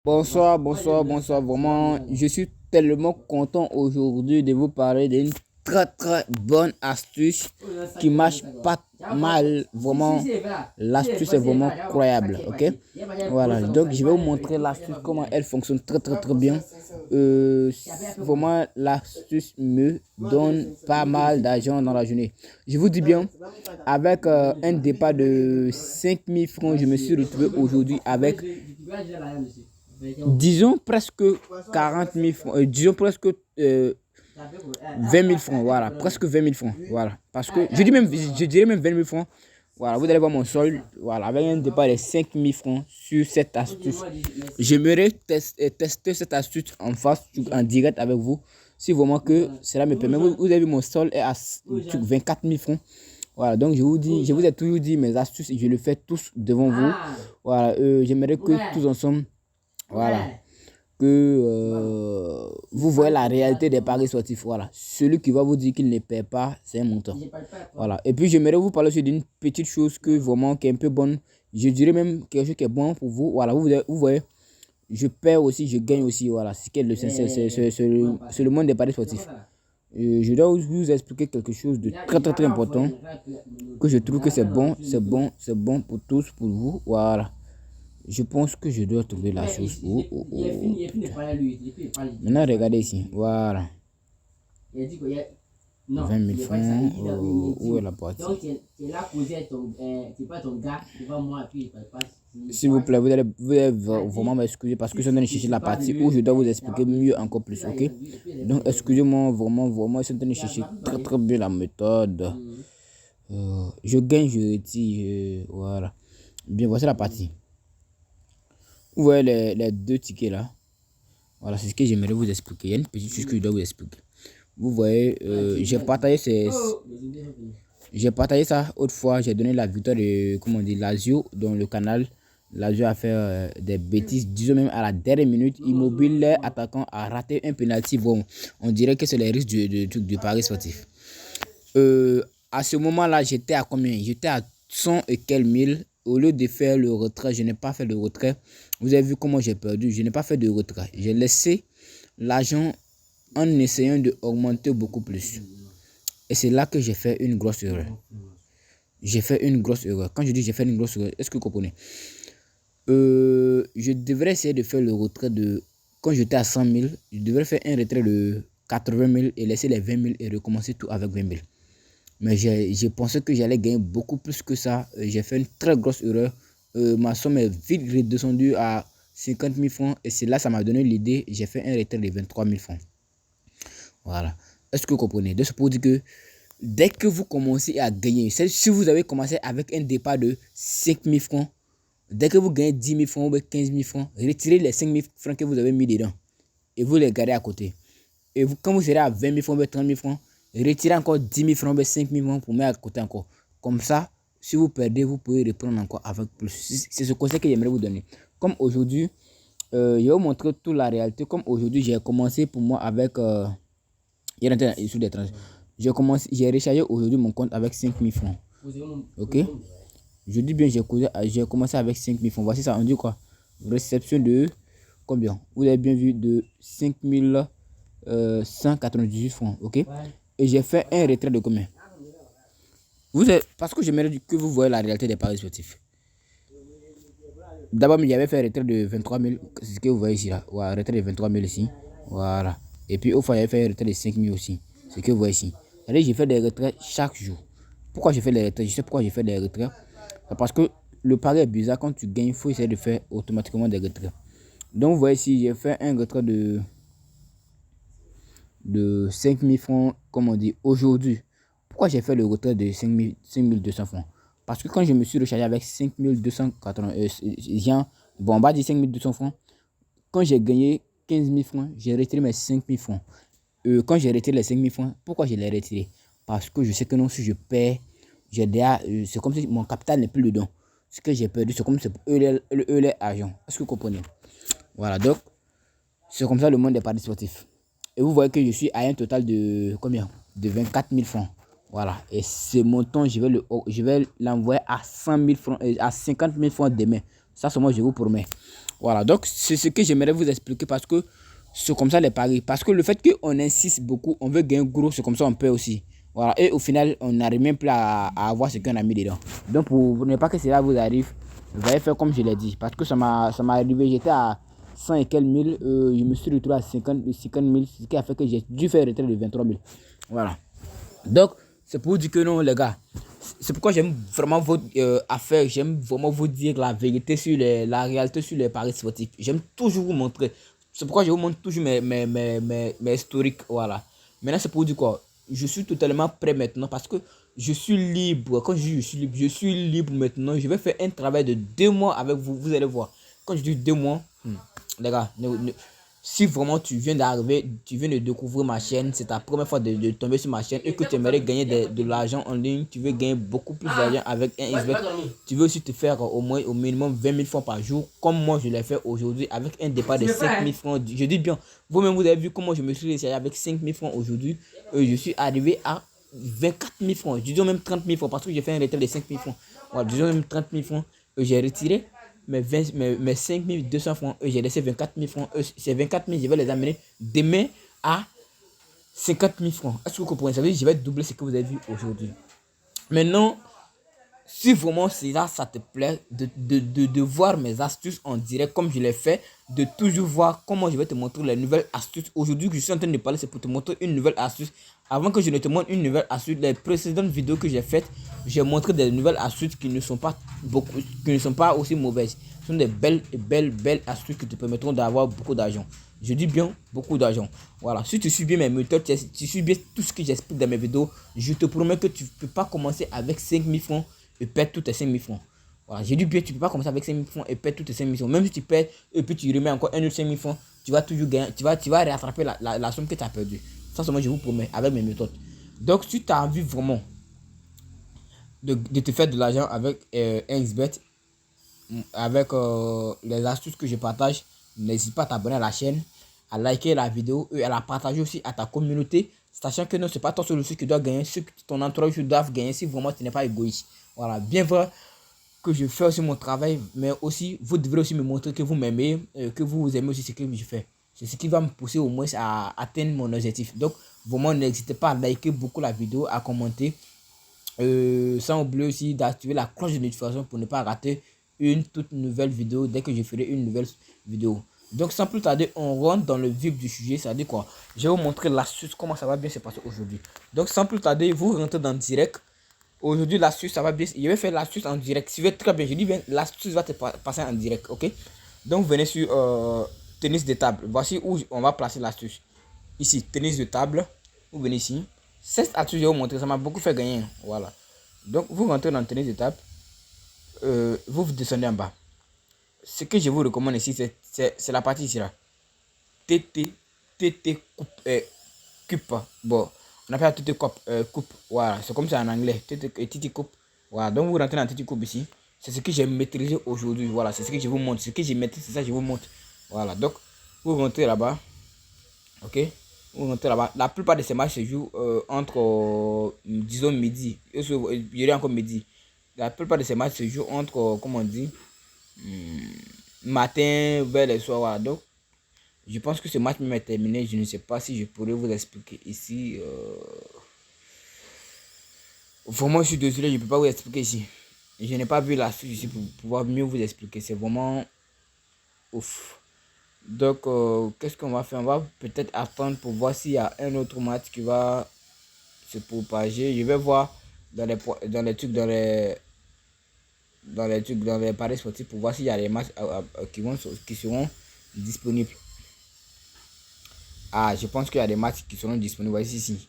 Bonsoir, bonsoir, bonsoir. Vraiment, je suis tellement content aujourd'hui de vous parler d'une très bonne astuce qui marche pas mal. Vraiment, l'astuce est vraiment incroyable. Ok, voilà. Donc, je vais vous montrer l'astuce, comment elle fonctionne très bien. Vraiment, l'astuce me donne pas mal d'argent dans la journée. Je vous dis bien, avec un départ de 5000 francs, je me suis retrouvé aujourd'hui avec disons presque 40 000 francs, disons presque 20 000 francs, voilà, presque 20 000 francs, voilà, parce que je dirais même 20 000 francs, voilà, vous allez voir mon solde, voilà, avec un départ de 5 000 francs sur cette astuce. J'aimerais tester cette astuce en face, en direct avec vous, si vraiment que cela me permet. Vous avez vu, mon solde est à 24 000 francs. Voilà, donc je vous ai toujours dit mes astuces, je le fais tous devant vous. Voilà, j'aimerais que tous ensemble, voilà, que vous voyez la réalité des paris sportifs. Voilà, celui qui va vous dire qu'il ne perd pas, c'est un menteur. Voilà, et puis j'aimerais vous parler aussi d'une petite chose que vraiment qui est un peu bonne. Je dirais même quelque chose qui est bon pour vous. Voilà, vous voyez, je perds aussi, je gagne aussi. Voilà, c'est le monde des paris sportifs. Je dois vous expliquer quelque chose de très important que je trouve que c'est bon pour tous, pour vous. Voilà. Je pense que je dois trouver la chose. Maintenant, regardez ici. Voilà. 20 000 francs. Où est la partie? S'il vous plaît, vous allez vraiment m'excuser parce que je suis en train de chercher la partie où je dois vous expliquer mieux encore plus. Ok? Donc, excusez-moi vraiment. Je suis en train de chercher très bien la méthode. Je gagne, je retire. Voilà. Bien, voici la partie. Vous voyez les deux tickets là. Voilà, c'est ce que j'aimerais vous expliquer. Il y a une petite chose que je dois vous expliquer. Vous voyez, j'ai partagé ça autrefois. J'ai donné la victoire de, comment on dit, Lazio dans le canal. Lazio a fait des bêtises, disons même à la dernière minute. Immobile, attaquant, a raté un penalty. Bon, on dirait que c'est les risques du Paris sportif. À ce moment-là, j'étais à combien? J'étais à 100 et quelques mille. Au lieu de faire le retrait, je n'ai pas fait le retrait. Vous avez vu comment j'ai perdu. Je n'ai pas fait de retrait. J'ai laissé l'argent en essayant d'augmenter beaucoup plus. Et c'est là que j'ai fait une grosse erreur. J'ai fait une grosse erreur. Quand je dis j'ai fait une grosse erreur, est-ce que vous comprenez? Je devrais essayer de faire le retrait de... Quand j'étais à 100 000, je devrais faire un retrait de 80 000 et laisser les 20 000 et recommencer tout avec 20 000. Mais j'ai pensé que j'allais gagner beaucoup plus que ça. J'ai fait une très grosse erreur. Ma somme est vite redescendue à 50 000 francs. Et c'est là ça m'a donné l'idée. J'ai fait un retrait de 23 000 francs. Voilà. Est-ce que vous comprenez? Donc, c'est pour dire que dès que vous commencez à gagner, si vous avez commencé avec un départ de 5 000 francs, dès que vous gagnez 10 000 francs ou 15 000 francs, retirez les 5 000 francs que vous avez mis dedans et vous les gardez à côté. Et vous, quand vous serez à 20 000 francs ou 30 000 francs, retirez encore 10 000 francs ou 5 000 francs pour mettre à côté encore. Comme ça, si vous perdez, vous pouvez reprendre encore avec plus. C'est ce conseil que j'aimerais vous donner. Comme aujourd'hui, je vais vous montrer toute la réalité. Comme aujourd'hui, j'ai commencé pour moi avec... j'ai rechargé aujourd'hui mon compte avec 5 000 francs. Ok? Je dis bien, j'ai commencé avec 5 000 francs. Voici ça, on dit quoi? Réception de combien? Vous avez bien vu, de 5 198 francs. Ok? Et j'ai fait un retrait de combien? Parce que j'aimerais que vous voyez la réalité des paris sportifs. D'abord, j'avais fait un retrait de 23 000. C'est ce que vous voyez ici là. Ouais, retrait de 23 000 ici. Voilà. Et puis au fond, j'avais fait un retrait de 5 000 aussi. C'est ce que vous voyez ici. J'ai fait des retraits chaque jour. Pourquoi j'ai fait des retraits? Je sais pourquoi j'ai fait des retraits. C'est parce que le pari est bizarre. Quand tu gagnes, il faut essayer de faire automatiquement des retraits. Donc vous voyez ici, j'ai fait un retrait de 5 000 francs, comme on dit, aujourd'hui. Pourquoi j'ai fait le retrait de 5 200 francs? Parce que quand je me suis rechargé avec 5 280, bon, on va dire 5 200 francs. Quand j'ai gagné 15 000 francs, j'ai retiré mes 5 000 francs. Quand j'ai retiré les 5 000 francs, pourquoi je les retiré? Parce que je sais que non, si je perds, c'est comme si mon capital n'est plus dedans. Ce que j'ai perdu, c'est comme si eux les argent. Est-ce que vous comprenez? Voilà, donc, c'est comme ça le monde des paris sportifs. Et vous voyez que je suis à un total de combien? De 24 000 francs. Voilà. Et ce montant, je vais l'envoyer à 100 000 francs, à 50 000 francs demain. Ça, c'est moi, je vous promets. Voilà, donc c'est ce que j'aimerais vous expliquer parce que c'est comme ça les paris. Parce que le fait qu'on insiste beaucoup, on veut gagner gros, c'est comme ça on peut aussi. Voilà, et au final, on n'arrive même plus à avoir ce qu'on a mis dedans. Donc pour ne pas que cela vous arrive, vous allez faire comme je l'ai dit. Parce que ça m'a arrivé, j'étais à 100 et quelques mille, je me suis retrouvé à 50 000, ce qui a fait que j'ai dû faire un retrait de 23 000. Voilà. Donc, c'est pour vous dire que non, les gars. C'est pourquoi j'aime vraiment votre affaire. J'aime vraiment vous dire la vérité sur la réalité sur les paris sportifs. J'aime toujours vous montrer. C'est pourquoi je vous montre toujours mes historiques. Voilà. Maintenant, c'est pour vous dire quoi. Je suis totalement prêt maintenant parce que je suis libre. Quand je dis je suis libre maintenant. Je vais faire un travail de 2 mois avec vous. Vous allez voir. Quand je dis 2 mois, les gars, si vraiment tu viens d'arriver, tu viens de découvrir ma chaîne, c'est ta première fois de tomber sur ma chaîne et que tu aimerais gagner de l'argent en ligne, tu veux gagner beaucoup plus d'argent avec un XBet, tu veux aussi te faire au minimum 20 000 francs par jour, comme moi je l'ai fait aujourd'hui avec un départ de 5 000 francs. Je dis bien, vous-même vous avez vu comment je me suis réussi avec 5 000 francs aujourd'hui. Je suis arrivé à 24 000 francs, disons même 30 000 francs parce que j'ai fait un retrait de 5 000 francs. Voilà, disons même 30 000 francs, j'ai retiré mes 5 200 francs, j'ai laissé 24 000 francs. Ces 24 000, je vais les amener demain à 50 000 francs. Est-ce que vous comprenez? Ça veut dire que je vais doubler ce que vous avez vu aujourd'hui. Maintenant, si vraiment ça te plaît de voir mes astuces en direct comme je l'ai fait, de toujours voir comment je vais te montrer les nouvelles astuces. Aujourd'hui que je suis en train de parler, c'est pour te montrer une nouvelle astuce. Avant que je ne te montre une nouvelle astuce, les précédentes vidéos que j'ai faites, j'ai montré des nouvelles astuces qui ne sont pas aussi mauvaises. Ce sont des belles astuces qui te permettront d'avoir beaucoup d'argent. Je dis bien beaucoup d'argent. Voilà, si tu suis bien mes méthodes, tu suis bien tout ce que j'explique dans mes vidéos, je te promets que tu ne peux pas commencer avec 5 000 francs et perdre tous tes 5 000 francs. Voilà, j'ai dit bien, tu ne peux pas commencer avec 5 000 francs et perdre tous tes 5 000 francs. Même si tu perds et puis tu remets encore un autre 5 000 francs, tu vas toujours gagner, tu vas rattraper la somme que tu as perdue. Ça, c'est moi, je vous promets, avec mes méthodes. Donc, si tu as envie vraiment de te faire de l'argent avec un XBet, avec les astuces que je partage, n'hésite pas à t'abonner à la chaîne, à liker la vidéo et à la partager aussi à ta communauté, sachant que non, c'est pas toi seul aussi qui dois gagner, ce que ton entourage doit gagner si vraiment tu n'es pas égoïste. Voilà, bien vrai que je fais aussi mon travail, mais aussi vous devrez aussi me montrer que vous m'aimez, que vous aimez aussi ce que je fais. C'est ce qui va me pousser au moins à atteindre mon objectif. Donc vraiment n'hésitez pas à liker beaucoup la vidéo, à commenter, sans oublier aussi d'activer la cloche de notification pour ne pas rater une toute nouvelle vidéo dès que je ferai une nouvelle vidéo. Donc sans plus tarder, on rentre dans le vif du sujet. Ça dit quoi? Je vais vous montrer l'astuce, comment ça va bien se passer aujourd'hui. Donc sans plus tarder, vous rentrez dans le direct. Aujourd'hui l'astuce ça va bien. Je vais faire l'astuce en direct. Si vous êtes très bien, je dis bien l'astuce va te passer en direct. Ok, donc venez sur tennis de table. Voici où on va placer l'astuce. Ici tennis de table. Vous venez ici. Cette astuce je vais vous montrer, ça m'a beaucoup fait gagner. Voilà, donc vous rentrez dans le tennis de table. Vous descendez en bas. Ce que je vous recommande ici, c'est la partie ici là. TT coupe. Bon, on appelle TT coupe. Voilà, c'est comme ça en anglais. TT coupe. Voilà, donc vous rentrez dans TT coupe ici. C'est ce que j'ai maîtrisé aujourd'hui. Voilà, c'est ce que je vous montre. Ce que j'ai maîtrisé, c'est ça que je vous montre. Voilà, donc vous rentrez là-bas. Ok, vous rentrez là-bas. La plupart de ces matchs se jouent entre, disons, midi. Il y aurait encore midi. La plupart de ces matchs se jouent entre, comment on dit, matin vers les soirs. Voilà. Donc, je pense que ce match même est terminé. Je ne sais pas si je pourrais vous expliquer ici. Vraiment, je suis désolé, je ne peux pas vous expliquer ici. Je n'ai pas vu la suite ici pour pouvoir mieux vous expliquer. C'est vraiment ouf. Donc, qu'est-ce qu'on va faire? On va peut-être attendre pour voir s'il y a un autre match qui va se propager. Je vais voir dans les trucs, dans les paris sportifs pour voir s'il y a des matchs qui seront disponibles. Ah, je pense qu'il y a des matchs qui seront disponibles. Voici ici.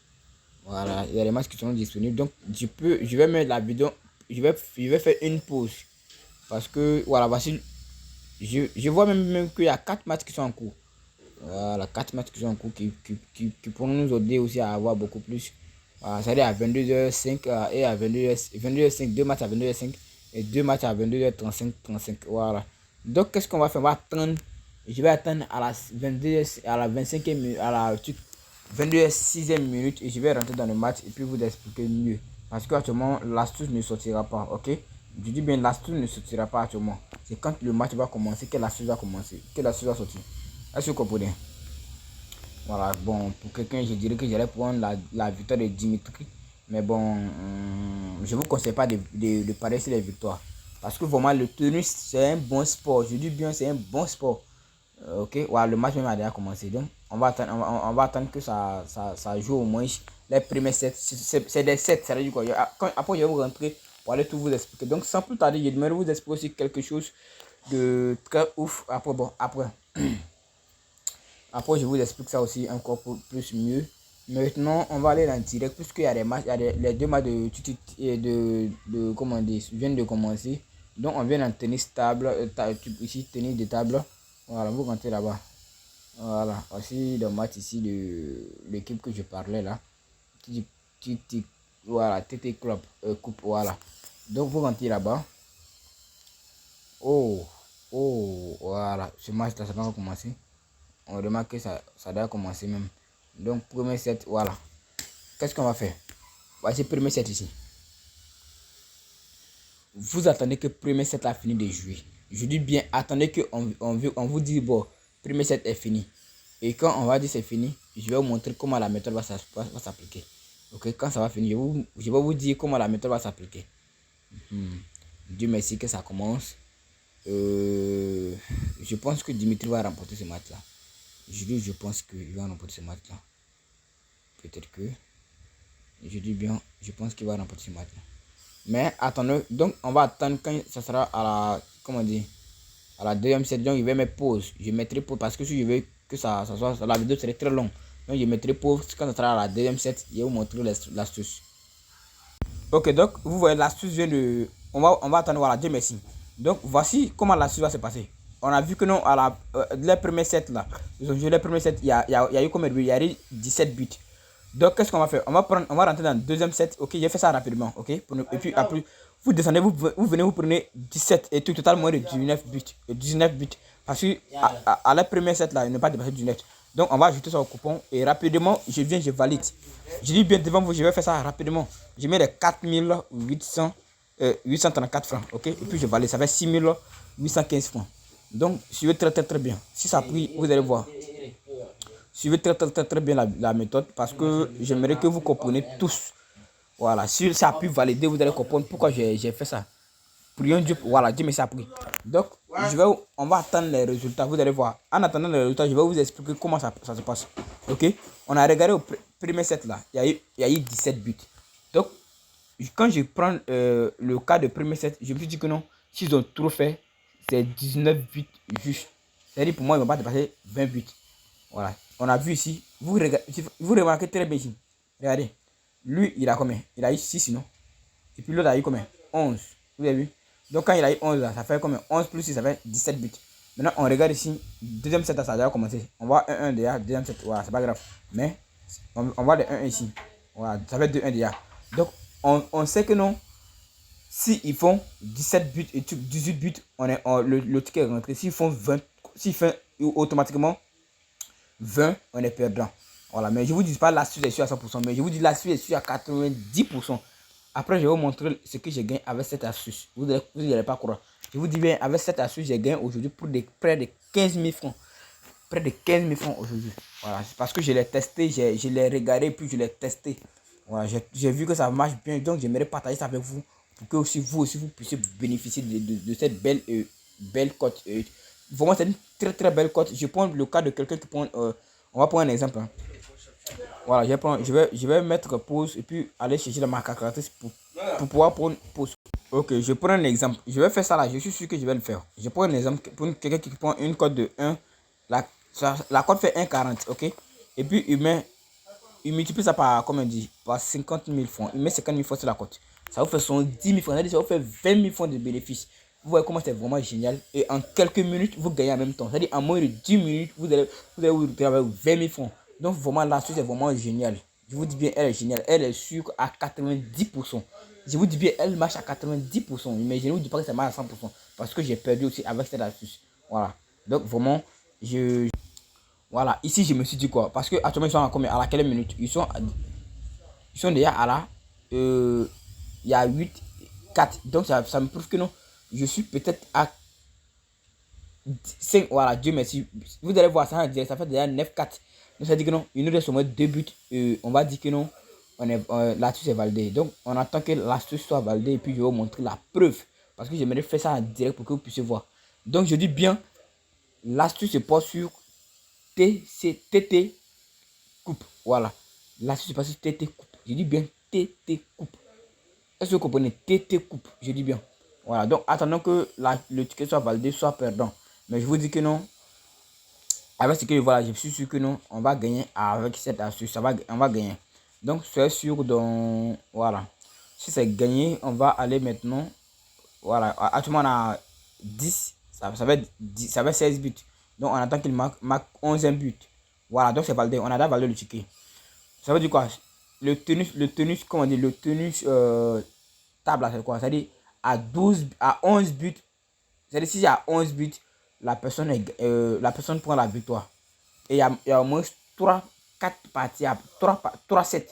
Voilà, il y a des matchs qui seront disponibles. Donc, je vais mettre la vidéo. Je vais faire une pause. Parce que, voilà, voici. Je vois même qu'il y a 4 matchs qui sont en cours. Voilà, 4 matchs qui sont en cours qui pourront nous aider aussi à avoir beaucoup plus. Voilà, ça à dire à 22h05 et à 22h05, 2 matchs à 22h05 et 2 matchs à 22h35. Voilà. Donc, qu'est-ce qu'on va faire? On va attendre. Je vais attendre à la 25e minute, à la 22h06e minute et je vais rentrer dans le match et puis vous expliquer mieux. Parce qu'actuellement, l'astuce ne sortira pas. Ok? Je dis bien l'astuce ne sortira pas actuellement. C'est quand le match va commencer que l'astuce va commencer, que l'astuce va sortir. Est-ce que vous comprenez? Voilà, bon, pour quelqu'un, je dirais que j'allais prendre la victoire de Dimitri. Mais bon, je ne vous conseille pas de parier sur les victoires. Parce que vraiment, le tennis, c'est un bon sport. Je dis bien, c'est un bon sport. Ok, voilà, le match même a déjà commencé. Donc, on va attendre que ça joue au moins les premiers sets. C'est des sets, ça veut dire quoi? Après, je vais vous rentrer pour aller tout vous expliquer. Donc, sans plus tarder, je vais vous expliquer aussi quelque chose de très ouf. Après, bon, après je vous explique ça aussi encore plus mieux. Maintenant, on va aller en direct puisqu'il y a des matchs, il y a les deux matchs de comment dire, viennent de commencer. Donc, on vient en tennis table, ici, tennis de table. Voilà, vous rentrez là-bas. Voilà, voici le match ici de l'équipe que je parlais là. Voilà, TT Club, coupe, voilà. Donc, vous rentrez là-bas. Oh, voilà, ce match là, ça va commencer. On remarque que ça doit commencer même. Donc, premier set, voilà. Qu'est-ce qu'on va faire? Voici premier set ici. Vous attendez que premier set a fini de jouer. Je dis bien, attendez que on vous dit, bon, premier set est fini. Et quand on va dire c'est fini, je vais vous montrer comment la méthode va s'appliquer. Ok, quand ça va finir, je vais vous dire comment la méthode va s'appliquer. Dieu merci que ça commence. Je pense que Dimitri va remporter ce match-là. Je pense qu'il va remporter ce match-là. Peut-être que. Je dis bien, je pense qu'il va remporter ce match-là. Mais attendez, donc on va attendre quand ça sera à la. Comment dire? À la deuxième set. Donc je vais mettre pause. Je mettrai pause parce que si je veux que ça soit. La vidéo serait très longue. Donc je mettrai pause quand ça sera à la deuxième set. Je vais vous montrer l'astuce. Ok, donc vous voyez l'astuce vient de. On va attendre, voilà, Dieu merci. Donc voici comment l'astuce va se passer. On a vu que non, à les premiers sets là, ils ont joué les premiers sets, il y a eu combien de buts? Il y a eu 17 buts. Donc qu'est-ce qu'on va faire? On va rentrer dans le deuxième set. Ok, j'ai fait ça rapidement. Ok, et puis après, vous descendez, vous venez, vous prenez 17 et tout total moins de 19 buts. 19 buts. Parce que à la première set là, il n'est pas dépassé 19. Donc on va ajouter ça au coupon et rapidement, je valide. Je dis bien devant vous, je vais faire ça rapidement. Je mets les 834 francs. Ok, et puis je valide. Ça fait 6815 francs. Donc suivez très bien. Si ça prie, vous allez voir. Suivez très bien la méthode parce que j'aimerais que vous compreniez tous. Voilà, si ça a pu valider, vous allez comprendre pourquoi j'ai fait ça. Prions Dieu, voilà, Dieu merci a pris. Donc, on va attendre les résultats, vous allez voir. En attendant les résultats, je vais vous expliquer comment ça se passe. Ok, on a regardé au premier set là, il y a eu 17 buts. Donc, quand je prends le cas de premier set, je me suis dit que non, s'ils ont trop fait, c'est 19 buts juste. C'est-à-dire pour moi, ils ne vont pas dépasser 20 buts. Voilà, on a vu ici, vous remarquez très bien ici. Regardez, lui, il a combien? Il a eu 6, non? Et puis l'autre a eu combien? 11. Vous avez vu? Donc quand il a eu 11, là, ça fait combien? 11 plus 6, ça fait 17 buts. Maintenant, on regarde ici, deuxième set, ça a déjà commencé. On voit 1-1 déjà, deuxième set, voilà, c'est pas grave. Mais, on voit le 1-1 ici. Voilà, ça fait 2-1 déjà. Donc, on sait que non, s'ils font 17 buts et 18 buts, le ticket est rentré. S'ils font 20, s'ils font automatiquement 20, on est perdant. Voilà, mais je vous dis pas l'astuce est sûre à 100%, mais je vous dis l'astuce est sûre à 90%. Après, je vais vous montrer ce que j'ai gagné avec cette astuce. Vous n'allez pas croire. Je vous dis bien, avec cette astuce, j'ai gagné aujourd'hui pour près de 15 000 francs. Près de 15 000 francs aujourd'hui. Voilà, c'est parce que je l'ai testé, je l'ai regardé, puis je l'ai testé. Voilà, j'ai vu que ça marche bien, donc j'aimerais partager ça avec vous pour que aussi vous puissiez bénéficier de cette belle cote. Vraiment, c'est une très belle cote. Je prends le cas de quelqu'un qui prend. On va prendre un exemple. Hein. Voilà, je vais mettre pause et puis aller chercher ma calculatrice pour pouvoir prendre pause. Ok, je prends un exemple. Je vais faire ça là, je suis sûr que je vais le faire. Je prends un exemple pour quelqu'un qui prend une cote de 1. La cote fait 1,40, ok? Et puis il multiplie ça par, comme on dit, par 50 000 francs. Il met 50 000 francs sur la cote. Ça vous fait 10 000 francs, ça vous fait 20 000 francs de bénéfices. Vous voyez comment c'est vraiment génial. Et en quelques minutes, vous gagnez en même temps. C'est-à-dire en moins de 10 minutes, vous allez vous retrouver avec 20 000 francs. Donc vraiment, l'astuce est vraiment géniale. Je vous dis bien, elle est géniale. Elle est sûre à 90%. Je vous dis bien, elle marche à 90%. Mais je ne vous dis pas que ça marche à 100%. Parce que j'ai perdu aussi avec cette astuce. Voilà. Donc vraiment, voilà. Ici, je me suis dit quoi? Parce que actuellement, ils sont à combien? À quelle minute? Ils sont déjà à la... il y a 8. 4. Donc ça me prouve que non, je suis peut-être à 5. Voilà, Dieu merci. Vous allez voir ça en direct, ça fait déjà 9-4. Donc ça dit que non, il nous reste au moins 2 buts. On va dire que non, l'astuce est validée. Donc on attend que l'astuce soit validée et puis je vais vous montrer la preuve. Parce que j'aimerais faire ça en direct pour que vous puissiez voir. Donc je dis bien, l'astuce se pose sur TT coupe. Voilà. L'astuce se passe sur TT coupe. Je dis bien TT coupe. Est-ce que vous comprenez? TT coupe. Je dis bien. Voilà. Donc attendons que le ticket soit validé, soit perdant. Mais je vous dis que non. Avec ce que voilà, je suis sûr que non, on va gagner avec cette astuce. On va gagner. Donc soyez sûr. Donc voilà. Si c'est gagné, on va aller maintenant. Voilà. Actuellement on a 10. Ça va être 10, ça va être 16 buts. Donc on attend qu'il marque 11e but. Voilà. Donc c'est validé. On a déjà validé le ticket. Ça veut dire quoi? Le tenus, comment dire, le tenus table, c'est quoi? C'est-à-dire à 11 buts. C'est-à-dire si il y a 11 buts, la personne prend la victoire. Et il y a au moins 4 parties, 3 sets.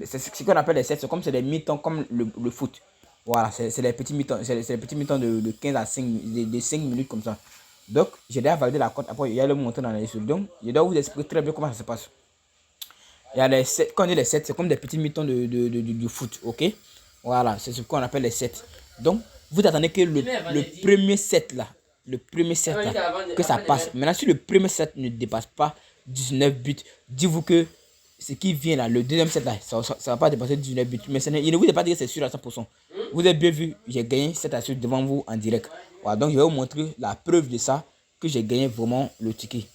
C'est ce qu'on appelle les sets. C'est comme c'est des mi-temps, comme le foot. Voilà, c'est les petits mi-temps. C'est les petits mi-temps de 15 à 5, de 5 minutes comme ça. Donc, j'ai déjà validé la cote. Après, il y a le montant dans les sous. Donc, je dois vous expliquer très bien comment ça se passe. Il y a les 7. Quand on dit les 7, c'est comme des petits mi-temps de foot. Ok? Voilà, c'est ce qu'on appelle les 7. Donc, vous attendez que le premier set là, que ça passe. Maintenant, si le premier set ne dépasse pas 19 buts, dites-vous que ce qui vient là, le deuxième set là, ça ne va pas dépasser 19 buts. Mais il ne vous dit pas dire que c'est sûr à 100%. Vous avez bien vu, j'ai gagné cette astuce devant vous en direct. Voilà, donc je vais vous montrer la preuve de ça, que j'ai gagné vraiment le ticket.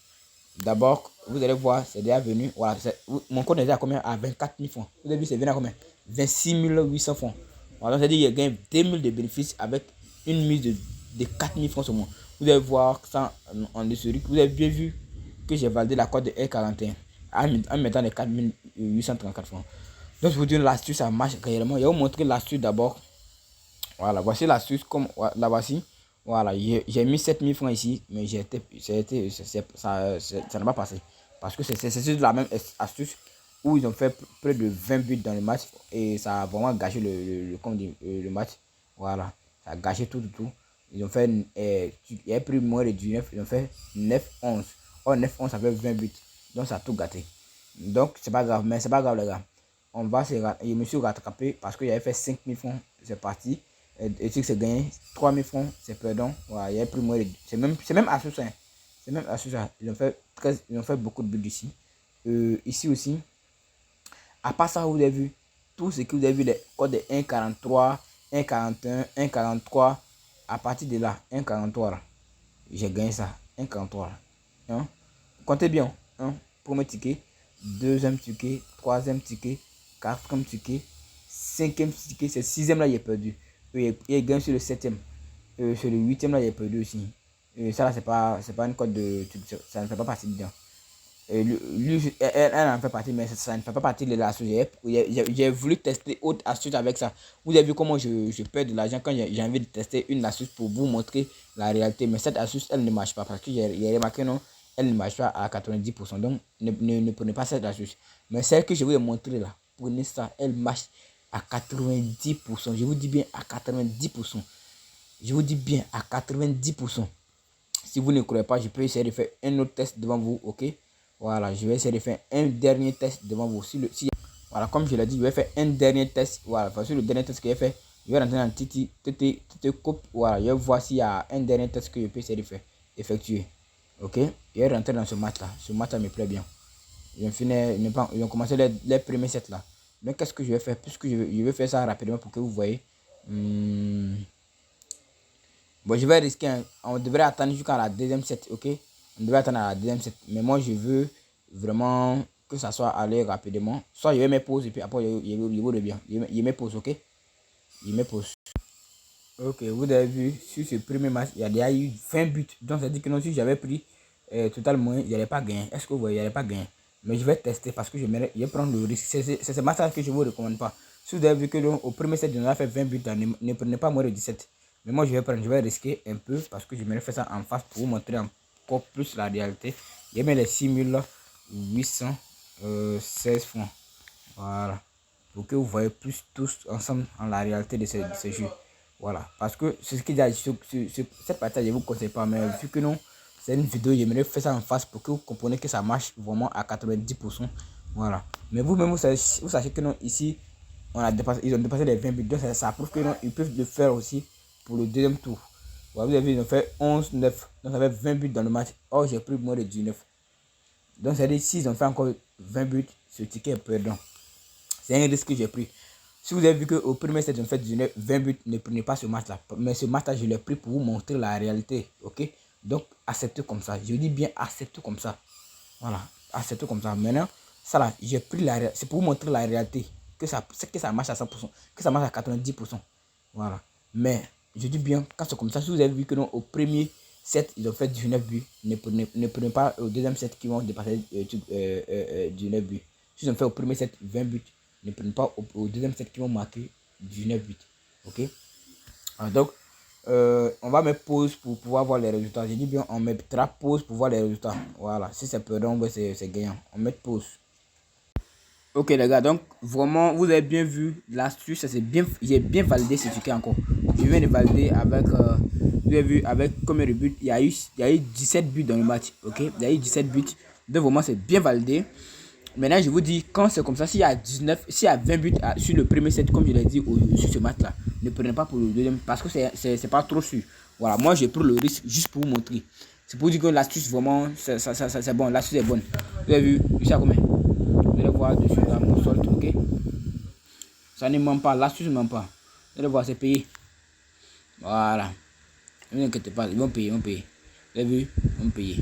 D'abord, vous allez voir, c'est déjà venu. Voilà, mon compte est déjà à combien? À 24 000 francs. Vous avez vu, c'est venu à combien? 26 800 francs. Voilà, c'est-à-dire qu'il gagne 2 000 de bénéfices avec une mise de 4 000 francs seulement. Vous allez voir ça en historique. Vous avez bien vu que j'ai validé la cote de R41 en mettant les 4 834 francs. Donc, je vous dis l'astuce, ça marche réellement. Je vais vous montrer l'astuce d'abord. Voilà, voici l'astuce, comme la voici. Voilà, j'ai mis 7 000 francs ici, mais ça n'a pas passé. Parce que c'est sur la même astuce où ils ont fait près de 20 buts dans le match et ça a vraiment gâché le match. Voilà, ça a gâché tout. Ils ont fait, il a pris moins de 19, ils ont fait 9-11. Oh, 9-11, ça fait 20 buts. Donc ça a tout gâté. Donc c'est pas grave, mais c'est pas grave les gars. Je me suis rattrapé parce qu'il avait fait 5 000 francs, c'est parti. Et si c'est gagné 3 000 francs, c'est perdant. Voilà, il y a plus moins de... C'est même astuce. Hein. C'est même astuce. Ils ont fait beaucoup de buts ici. Ici aussi. À part ça, vous avez vu tout ce que vous avez vu, les codes de 1,43, 1,41, 1,43. À partir de là, 1,43 là. J'ai gagné ça. 1,43 là. Hein? Comptez bien. Hein? Premier ticket, deuxième ticket, troisième ticket, quatrième ticket, cinquième ticket, c'est sixième là, il est perdu. Il gagne sur le 7e. Sur le 8e là, il est perdu aussi. Ça là, c'est pas une cote de. Ça ne fait pas partie dedans. Elle en fait partie, mais ça ne fait pas partie de l'astuce. J'ai voulu tester autre astuce avec ça. Vous avez vu comment je perds de l'argent quand j'ai envie de tester une astuce pour vous montrer la réalité. Mais cette astuce, elle ne marche pas parce que j'ai remarqué non, elle ne marche pas à 90%. Donc, ne prenez pas cette astuce. Mais celle que je vais vous montrer là, prenez ça, elle marche à 90%. Je vous dis bien à 90%. Je vous dis bien à 90%. Si vous ne croyez pas, je peux essayer de faire un autre test devant vous, ok? Voilà, je vais essayer de faire un dernier test devant vous. Voilà, comme je l'ai dit, je vais faire un dernier test. Voilà, parce que le dernier test que j'ai fait, je vais rentrer dans TT Coupe. Voilà, je vais voir s'il y a un dernier test que je peux essayer de faire, effectuer. Ok? Je vais rentrer dans ce match-là. Ce match-là me plaît bien. Ils ont commencé les premiers sets là. Donc, qu'est-ce que je vais faire? Puisque je vais faire ça rapidement pour que vous voyez. Bon, je vais risquer. On devrait attendre jusqu'à la deuxième set, ok? On devrait attendre à la deuxième set. Mais moi, je veux vraiment que ça soit allé rapidement. Soit je vais me poser et puis après, je reviens. Je me pose, ok? Je me pose. Ok, vous avez vu, sur ce premier match, il y a déjà eu 20 buts. Donc, ça dit que non, si j'avais pris totalement, il n'allait pas gagner. Est-ce que vous voyez, il n'allait pas gagner? Mais je vais tester parce que je vais prendre le risque. C'est ce match que je ne vous recommande pas. Si vous avez vu que au premier set, on a fait 20 buts, ne prenez pas moins de 17. Mais moi, je vais risquer un peu parce que je vais faire ça en face pour vous montrer encore plus la réalité. Je mets les 6 816 francs. Voilà. pour que vous voyez plus tous ensemble en la réalité de ce jeu. Voilà, parce que c'est ce qu'il y a sur cette partie, je ne vous conseille pas, mais vu que non, c'est une vidéo, j'aimerais faire ça en face pour que vous compreniez que ça marche vraiment à 90%. Voilà, mais vous-même, vous sachez que non, ici, ils ont dépassé les 20 buts, donc ça prouve que non, ils peuvent le faire aussi pour le deuxième tour. Voilà, vous avez vu, ils ont fait 11-9, donc ça fait 20 buts dans le match. Or, j'ai pris moins de 19. Donc, c'est-à-dire, s'ils ont fait encore 20 buts, ce ticket est perdant. C'est un risque que j'ai pris. Si vous avez vu qu'au premier set, ils ont fait 20 buts, ne prenez pas ce match-là. Mais ce match-là, je l'ai pris pour vous montrer la réalité. Ok? Donc, acceptez comme ça. Je dis bien acceptez comme ça. Voilà, acceptez comme ça. Maintenant, ça là, j'ai pris la réalité. C'est pour vous montrer la réalité. Que ça marche à 100%. Que ça marche à 90%. Voilà. Mais, je dis bien, quand c'est comme ça, si vous avez vu que non, au premier set, ils ont fait 19 buts, ne prenez pas au deuxième set qui vont dépasser 19 buts. Si ils ont fait au premier set 20 buts, ne prenez pas au deuxième set qui vont marquer 19 buts. Ok? Alors, donc, on va mettre pause pour pouvoir voir les résultats. J'ai dit bien, on mettra pause pour voir les résultats. Voilà, si c'est perdant, c'est gagnant. On met pause. Ok les gars, donc vraiment vous avez bien vu l'astuce, j'ai bien validé ce ticket encore. Je viens de valider avec, vous avez vu avec combien de buts, il y a eu 17 buts dans le match, ok, il y a eu 17 buts, donc vraiment c'est bien validé. Maintenant je vous dis, quand c'est comme ça, s'il y a 20 buts sur le premier set, comme je l'ai dit sur ce match là, ne prenez pas pour le deuxième parce que c'est pas trop sûr. Voilà, moi j'ai pris le risque juste pour vous montrer. C'est pour dire que l'astuce vraiment, c'est bon, l'astuce est bonne. Vous avez vu, je sais à combien. Vous allez voir dessus là mon solde, ok. Ça ne ment pas, l'astuce ne ment pas. Vous allez voir, c'est payé. Voilà. Ne vous inquiétez pas, ils vont payer, Vous avez vu, ils vont payer.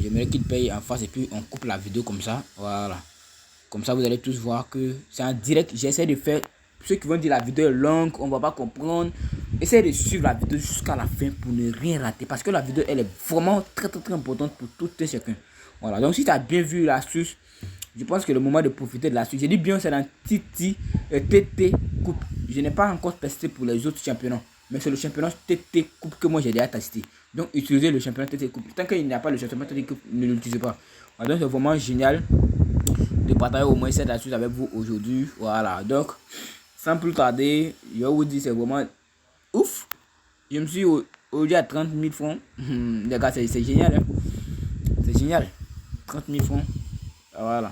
J'aimerais qu'ils payent en face et puis on coupe la vidéo comme ça. Voilà. Comme ça, vous allez tous voir que c'est en direct. J'essaie de faire. Ceux qui vont dire la vidéo est longue, on va pas comprendre. Essayez de suivre la vidéo jusqu'à la fin pour ne rien rater. Parce que la vidéo, elle est vraiment très importante pour tout et chacun. Voilà. Donc, si tu as bien vu l'astuce, je pense que le moment de profiter de l'astuce. J'ai dit bien, c'est dans TT Coupe. Je n'ai pas encore testé pour les autres championnats. Mais c'est le championnat TT Coupe que moi j'ai déjà testé. Donc, utilisez le championnat TT Coupe. Tant qu'il n'y a pas le championnat TT Coupe, ne l'utilisez pas. Voilà, donc, c'est vraiment génial de partager au moins cette astuce avec vous aujourd'hui. Voilà, donc sans plus tarder, je vous dis c'est vraiment ouf. Je me suis aujourd'hui à 30 000 francs. Les gars, c'est génial. Hein? C'est génial. 30 000 francs. Voilà.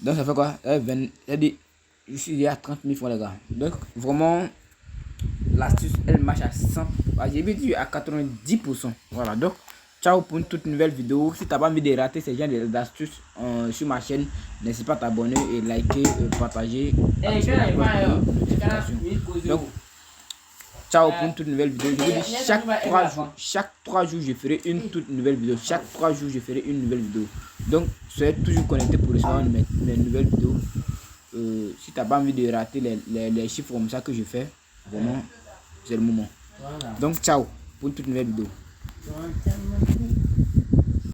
Donc ça fait quoi? Je suis à 30 000 francs les gars. Donc vraiment, l'astuce elle marche à 100. J'ai dit à 90%. Voilà, donc ciao pour une toute nouvelle vidéo. Si tu n'as pas envie de rater ces genre d'astuces sur ma chaîne, n'hésite pas à t'abonner et liker, partager. Donc, ciao pour une toute nouvelle vidéo. Je vous dis chaque 3 jours, je ferai une toute nouvelle vidéo. Chaque 3 jours, je ferai une nouvelle vidéo. Donc, soyez toujours connectés pour recevoir mes nouvelles vidéos. Si tu n'as pas envie de rater les chiffres comme ça que je fais, vraiment, c'est le moment. Donc, ciao pour une toute nouvelle vidéo.